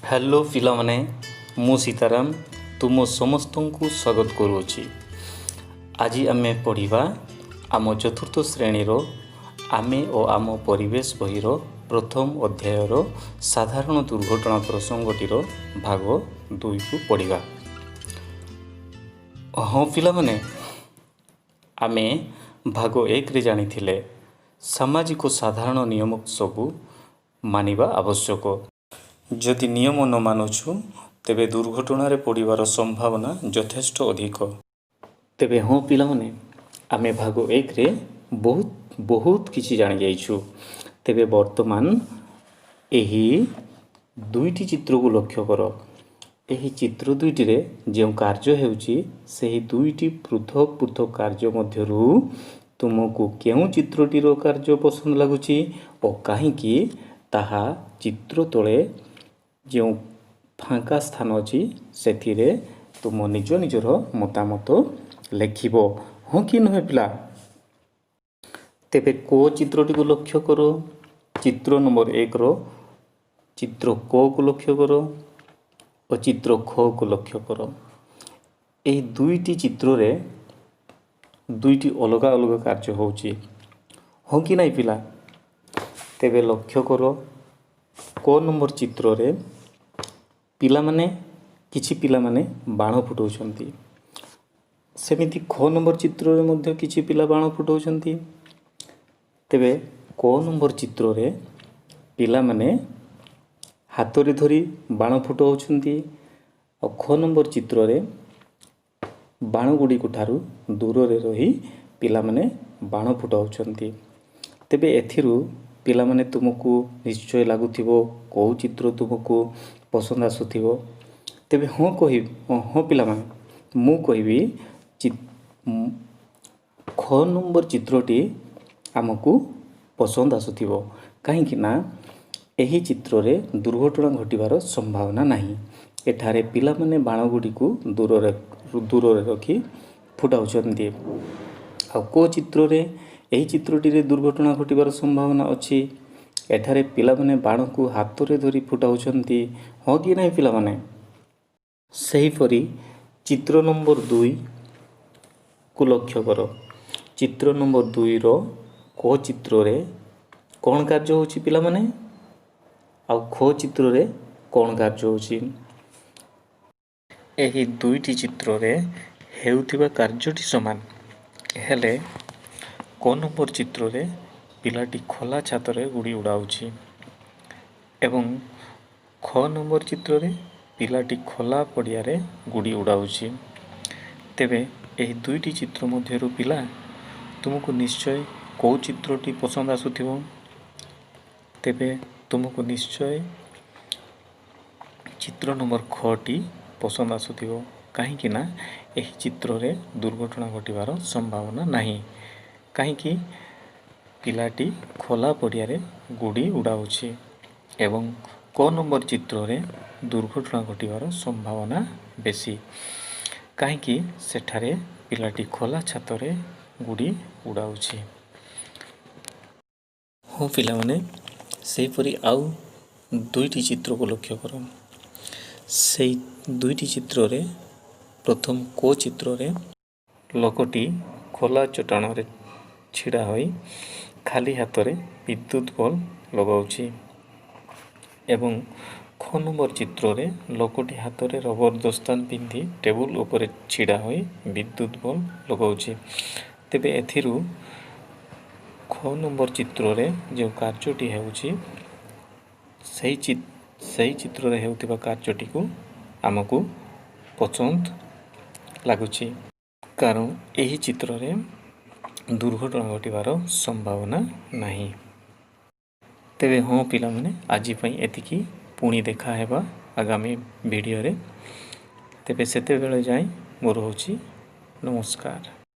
Hello पिलामाने मु सीताराम तुम समस्त को स्वागत करुँची। आज आम पढ़ा आम चतुर्थ श्रेणी आमे और आम परिवेश बहीर प्रथम अध्यायर साधारण दुर्घटना प्रसंगटीर भाग 2 को पढ़ा। हाँ पिलामाने आमे भाग 1 रे जानी सामाजिक साधारण नियम सबू मानिबा आवश्यक। जदि नियम न मानुछु तेबे दुर्घटना पड़िबार संभावना यथेष्ट अधिक। तेबे हाँ पिलामाने आमे भाग 1 रे बहुत किछि जानि जाइछु। तेबे वर्तमान एही दुईटी चित्र को लक्ष्य कर। एही चित्र दुईटी रे जो कार्य हेउची सेही दुईटी पृथक पृथक कार्य मध्यरु तुमको केउ चित्रटीर कार्य पसंद लागुची और काहींकी ताहा चित्र तले जो फांका स्थान अच्छी से तुम निज निजर मतामत लेखिब। हाँ कि नुहे पिला। तेबे को चित्रटी को लक्ष्य कर। चित्र नंबर 1 रो चित्र क को लक्ष्य कर और चित्र ख को लक्ष्य कर। यही दुईटी चित्र रे दुईटी अलग अलग कार्य होउची। हाँ कि नहीं पिला। तेबे लक्ष्य कर क नंबर चित्र रे पिला माने किछि पिला माने बाण फुटाउछंती। सेमिति ख नंबर चित्र रे मध्य किछि पिला बाण फुटाउछंती। तेबे क नंबर चित्र रे पिला माने हाथ रे धरी बाण फुटाउछंती और ख नंबर चित्र रे बाण गुडी ठारू दूर रे रही पिला माने बाण फुटाउछंती। तेबे एथिरु पिला माने तुमको निश्चय लागुथिबो को चित्र तुमको पसंद आसुथिबो। तेबे हाँ कहि हाँ पिला माने मु कहबी ख नंबर चित्रटी आमको पसंद आसुथिबो। काहेकि ना एही चित्र रे दुर्घटना घटिबार संभावना नाही। एठारे पिला माने बाण गुडी को दूर रे रखी फुटाउछंती। आ को चित्र रे एही चित्रटी रे दुर्घटना घटिबार संभावना अछि। एठारे पिला माने बाण को हाथ रे धरी फुटाउछंती। हाँ कि नहीं पिला माने। सही परी चित्र नंबर 2 को लक्ष्य कर। चित्र नंबर 2 रो को चित्र रे कौन कार्य होची पिला माने आ ख चित्र रे कौन कार्य होची। एही दुईटी चित्र रे हेउथिबा कार्यटी समान हेले क नंबर चित्र रे पिलाटी खोला छात रे गुड़ी उड़ाउछि एवं ख नंबर चित्र रे पिलाटी खोला पड़िया रे गुड़ी उड़ाउछि। तेबे एही दुईटी चित्र मध्यरु पिला तुमको निश्चय को चित्रटी पसंद आसुथिबो। तेबे तुमको निश्चय चित्र नंबर 6 टी पसंद आसुथिबो। काहेकि ना एही चित्र रे दुर्घटना घटिबार संभावना नाही। काहेकि पिलाटी खोला पड़िया रे गुड़ी उड़ाउछि एवं क नंबर चित्र रे दुर्घटना घटिबार संभावना बेसी। काहेकि सेठारे पिलाटी खोला छात रे गुड़ी उड़ाउछि। हाँ पिला माने सेही परी आउ दुईटी चित्र को लक्ष्य कर। सेही दुईटी चित्र रे प्रथम को चित्र रे लोकटी खोला चट्टान रे छिड़ा होई खाली हाथ रे विद्युत बल्ब लगाउछि एवं ख नंबर चित्र रे लोकटी हाथ रे रबर दस्तान पिंधि टेबुल ऊपर छिड़ा होई विद्युत बल्ब लगाउछि। तेबे एथिरु ख नंबर चित्र रे जो कार्यटी हेउछि सही चित्र रे हेउथिबा कार्यटी को आमको पसंद लागुछि कारण एही चित्र रे दुर्घटना घटिबार संभावना नाही। तेबे हाँ पिला माने आजि पई एतिकी पुणी देखा हेबा आगामी वीडियो रे। तेबे सेते बेले जाई मोर होछि नमस्कार।